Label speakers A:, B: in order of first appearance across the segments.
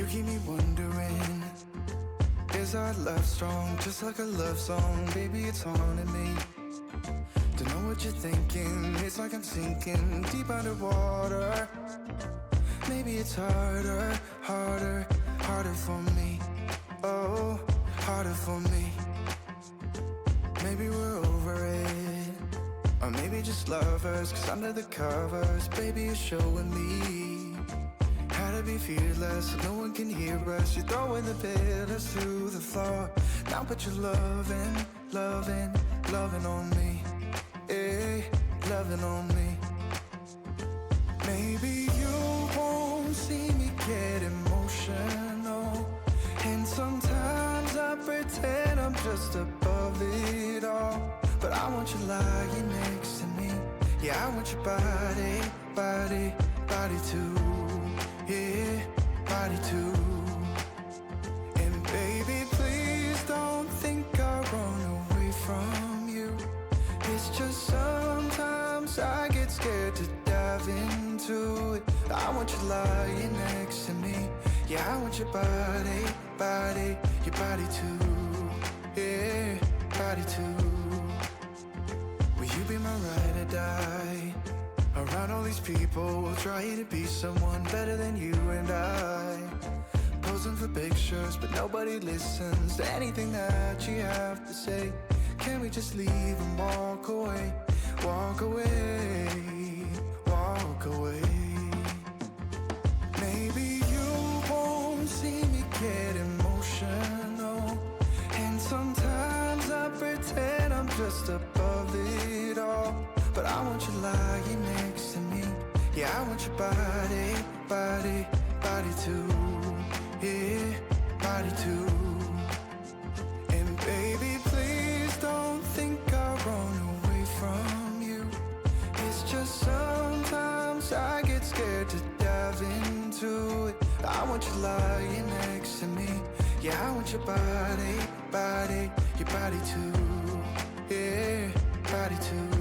A: You keep me wondering, is our love strong? Just like a love song, baby, it's haunting me. Don't know what you're thinking, it's like I'm sinking deep underwater. Maybe it's harder, harder, harder for me. Oh, harder for me. Maybe we're over it, or maybe just lovers, cause under the covers, baby, you're showing me how to be fearless, so no one can hear us. You're throwing the pillars to the floor. Now put your loving, loving, loving on me. Hey, loving on me. Maybe you won't see me get emotional, and sometimes I pretend I'm just above it all. But I want you lying next to me. Yeah, I want your body, body, body too. Yeah, body too. And baby, please don't think I run away from you. It's just sometimes I get scared to dive into it. I want you lying next to me. Yeah, I want your body, body, your body too. Yeah, body too. Will you be my ride or die? Around all these people, we'll try to be someone better than you and I. Posing for pictures, but nobody listens to anything that you have to say. Can we just leave and walk away? Walk away, walk away. Maybe you won't see me get emotional, and sometimes I pretend I'm just above it all. But I want you lying next to me. Yeah, I want your body, body, body too. Yeah, body too. And baby, please don't think I'll run away from you. It's just sometimes I get scared to dive into it. I want you lying next to me. Yeah, I want your body, body, your body too. Yeah, body too.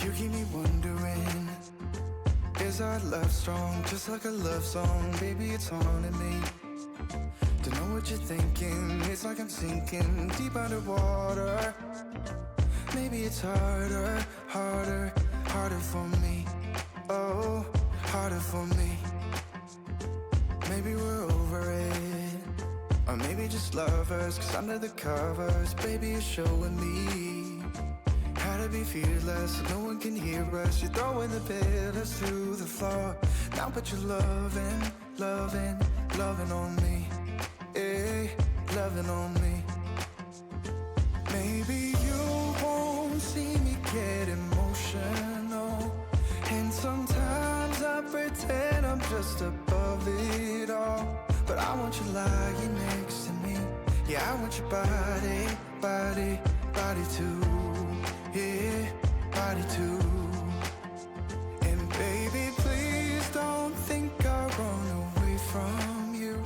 A: You keep me wondering, is our love strong? Just like a love song, baby, it's haunting me. Don't know what you're thinking, it's like I'm sinking deep underwater. Maybe it's harder, harder, harder for me. Oh, harder for me. Maybe we're over it, or maybe just lovers, cause under the covers, baby, you're showing me how to be fearless, so no one can hear us. You're throwing the pillars to the floor. Now put your loving, loving, loving on me. Hey, loving on me. Maybe you won't see me get emotional, and sometimes I pretend I'm just above it all. But I want you lying next to me. Yeah, I want your body, body, body too. Yeah, body too. And baby, please don't think I'll run away from you.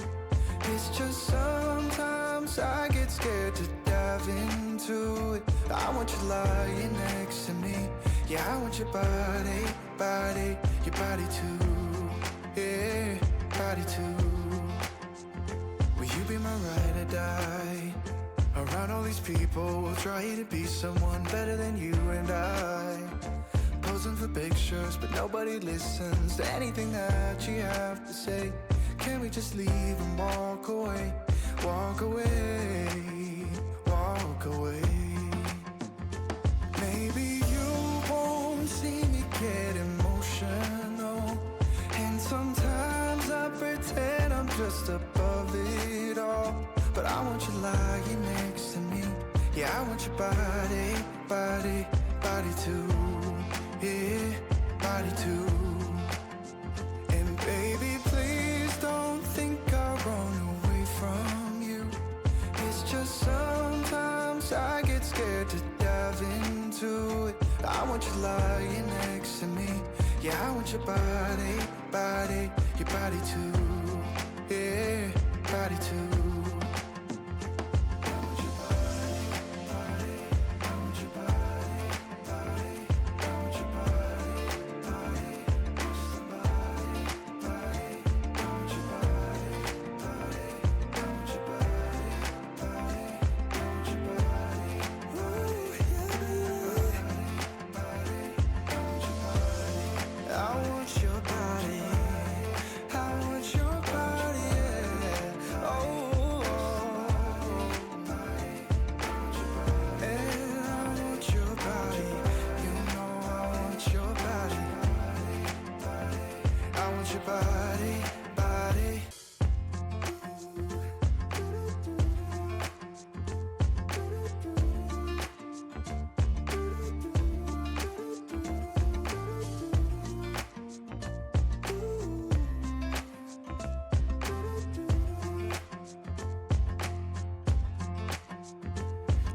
A: It's just sometimes I get scared to dive into it. I want you lying next to me. Yeah, I want your body, body, your body too. Yeah, body too. Will you be my ride or die? Around all these people, we'll try to be someone better than you and I. Posing for pictures, but nobody listens to anything that you have to say. Can we just leave and walk away? Walk away, walk away. Maybe you won't see me get emotional, and sometimes I pretend I'm just above it all. But I want you lying next to me. Yeah, I want your body, body, body too. Yeah, body too. And baby, please don't think I'll run away from you. It's just sometimes I get scared to dive into it. I want you lying next to me. Yeah, I want your body, body, your body too. Yeah, body too.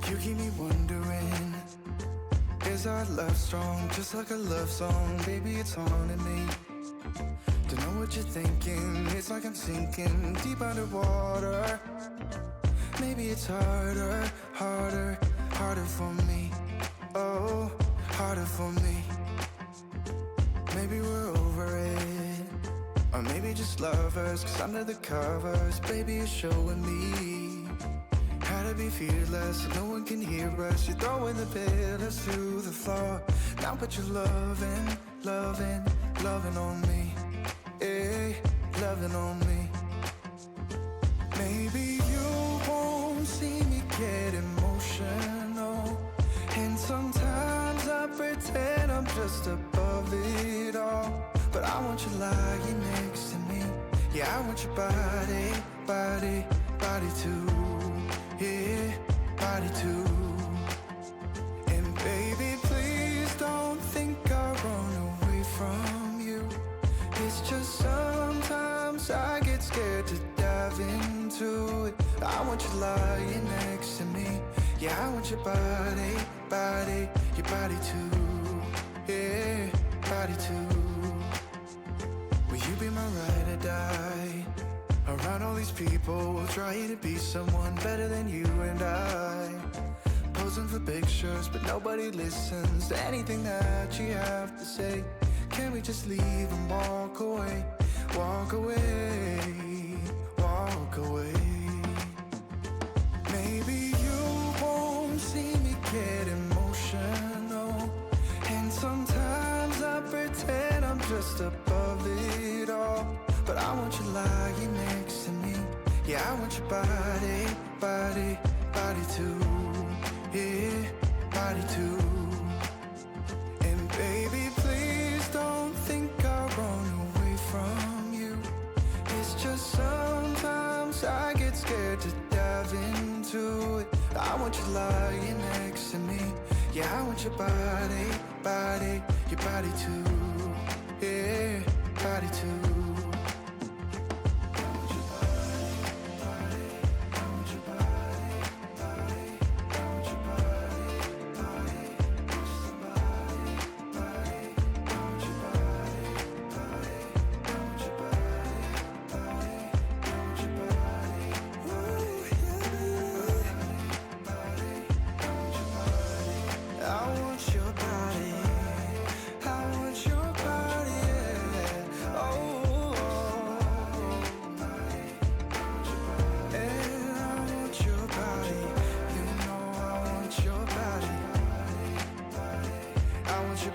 A: You keep me wondering, is our love strong? Just like a love song, baby, it's haunting me. Don't know what you're thinking, it's like I'm sinking deep underwater. Maybe it's harder, harder, harder for me. Oh, harder for me. Maybe we're over it, or maybe just lovers, 'cause under the covers, baby, you're showing me how to be fearless, so no one can hear us. You're throwing the pillars to the floor. Now put your loving, loving, loving on me. Hey, loving on me. Maybe you won't see me get emotional, and sometimes I pretend I'm just above it all. But I want you lying next to me. Yeah, I want your body, body, body too. Yeah, body too. And baby, please don't think I'll run away from you. It's just sometimes I get scared to dive into it. I want you lying next to me. Yeah, I want your body, body, your body too. Yeah, body too. Will you be my ride or die? Around all these people, we'll try to be someone better than you and I. Posing for pictures, but nobody listens to anything that you have to say. Can we just leave and walk away? Walk away, walk away. Maybe you won't see me get emotional, and sometimes I pretend I'm just above it all. But I want you lying next to me. Yeah, I want your body, body, body too. Yeah, body too. And baby, please don't think I'll run away from you. It's just sometimes I get scared to dive into it. I want you lying next to me. Yeah, I want your body, body, your body too. Yeah, body too.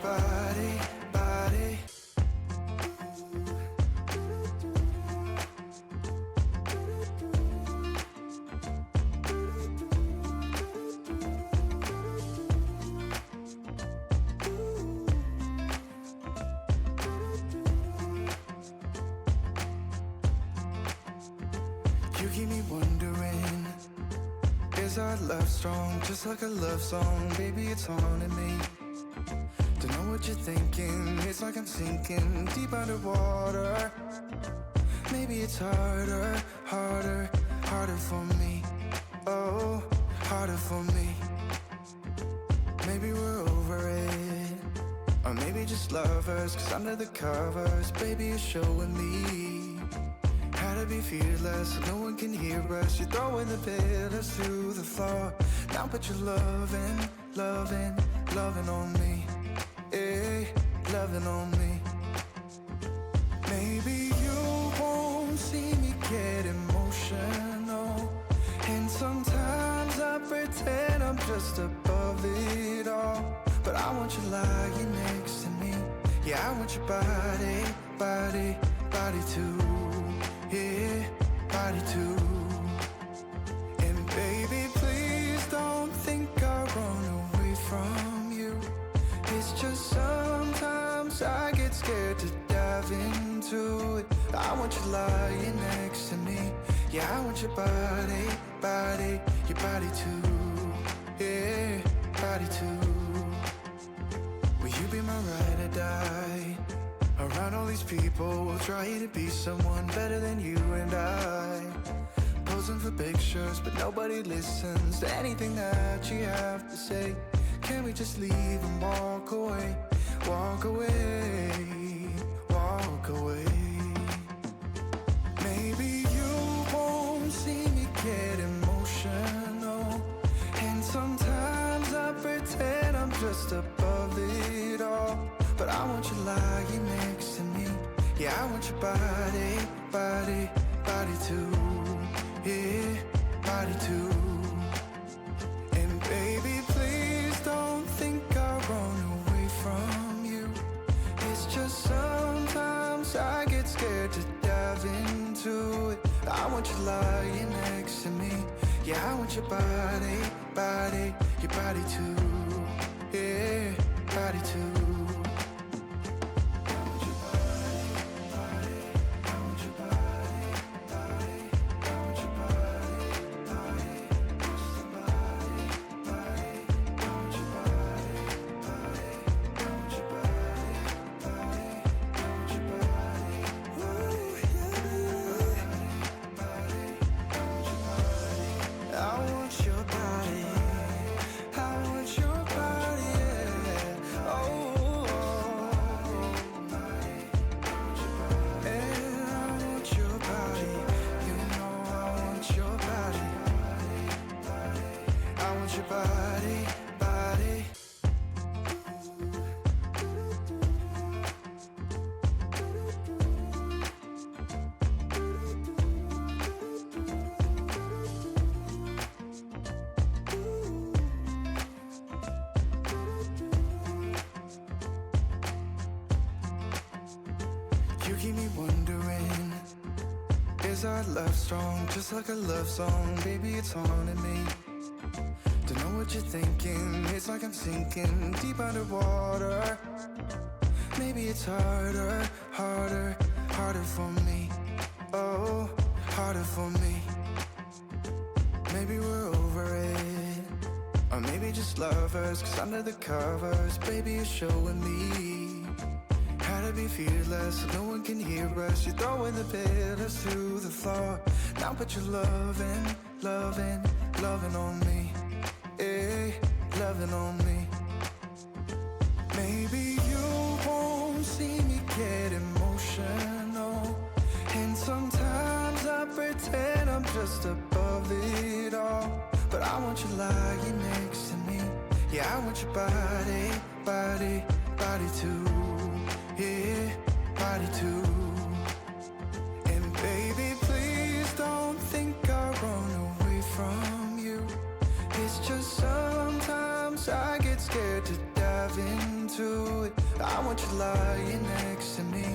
A: Body, body. You keep me wondering, is our love strong? Just like a love song, baby, it's haunting me. Don't know what you're thinking, it's like I'm sinking deep underwater. Maybe it's harder, harder, harder for me. Oh, harder for me. Maybe we're over it, or maybe just lovers, 'cause under the covers, baby, you're showing me how to be fearless, so no one can hear us. You're throwing the pillars through the floor. Now put your loving, loving, loving on me. Eh, loving on me. Maybe you won't see me get emotional, and sometimes I pretend I'm just above it all. But I want you lying next to me. Yeah, I want your body, body, body too. Yeah, body too. And baby, please don't think I'll run away from you. It's just sometimes I get scared to dive into it. I want you lying next to me. Yeah, I want your body, body, your body too. Yeah, body too. Will you be my ride or die? Around all these people, we'll try to be someone better than you and I. Posing for pictures, but nobody listens to anything that you have to say. Can we just leave and walk away? Walk away, walk away. Maybe you won't see me get emotional, and sometimes I pretend I'm just above it all. But I want you lying next to me. Yeah, I want your body, body, body too. Yeah, body too. And baby, please don't think I'll run away from you. It's just sometimes I get scared to dive into it. I want you lying next to me. Yeah, I want your body, body, your body too. Yeah, body too. You keep me wondering, is our love strong? Just like a love song, baby, it's haunting me. Don't know what you're thinking, it's like I'm sinking deep underwater. Maybe it's harder, harder, harder for me. Oh, harder for me. Maybe we're over it, or maybe just lovers, 'cause under the covers, baby, you're showing me how to be fearless, so no one can hear us. You're throwing the pillars through the floor. Now put your loving, loving, loving on me. Eh, loving on me. Maybe you won't see me get emotional, and sometimes I pretend I'm just above it all. But I want you lying next to me. Yeah, I want your body, body, body too. Yeah, body too. And baby, please don't think I'll run away from you. It's just sometimes I get scared to dive into it. I want you lying next to me.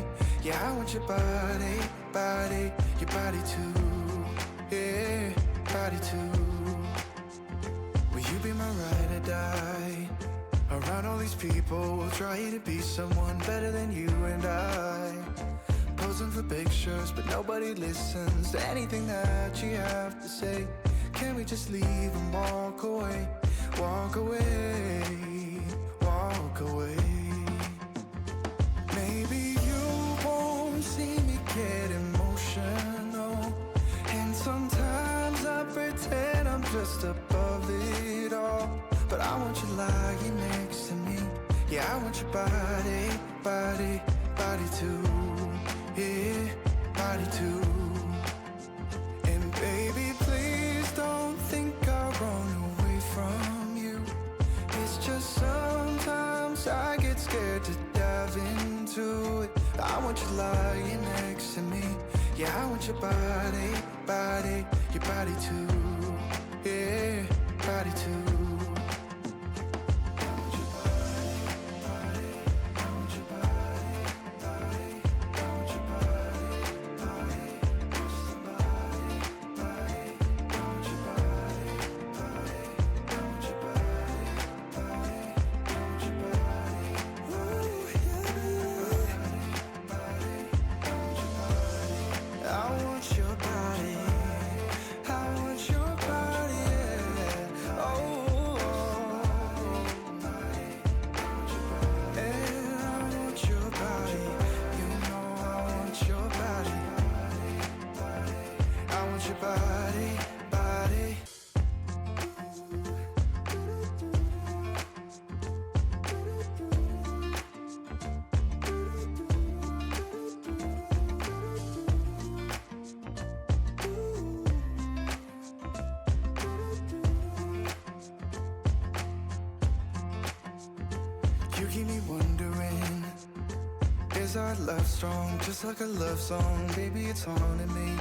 A: Yeah, I want your body, body, your body too. Yeah, body too. Will you be my ride or die? Around all these people, trying to be someone better than you and I. Posing for pictures, but nobody listens to anything that you have to say. Can we just leave and walk away? Walk away, walk away. Maybe you won't see me get emotional, and sometimes I pretend I'm just above it all. But I want you lying next to me. Yeah, I want your body, body, body too. Yeah, body too. And baby, please don't think I'll run away from you. It's just sometimes I get scared to dive into it. I want you lying next to me. Yeah, I want your body, body, your body too. Yeah, body too. You keep me wondering, is our love strong? Just like a love song, baby, it's haunting me.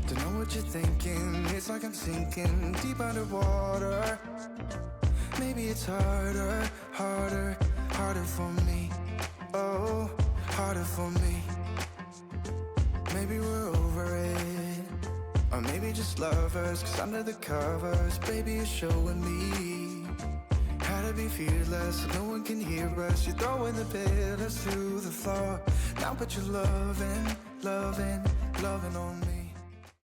A: Don't know what you're thinking, it's like I'm sinking deep underwater. Maybe it's harder, harder, harder for me. Oh, harder for me. Maybe we're over it, or maybe just lovers, 'cause under the covers, baby, you're showing me how to be fearless, so no one can hear us. You're throwing the pillars to the floor. Now put your loving, loving, loving on me.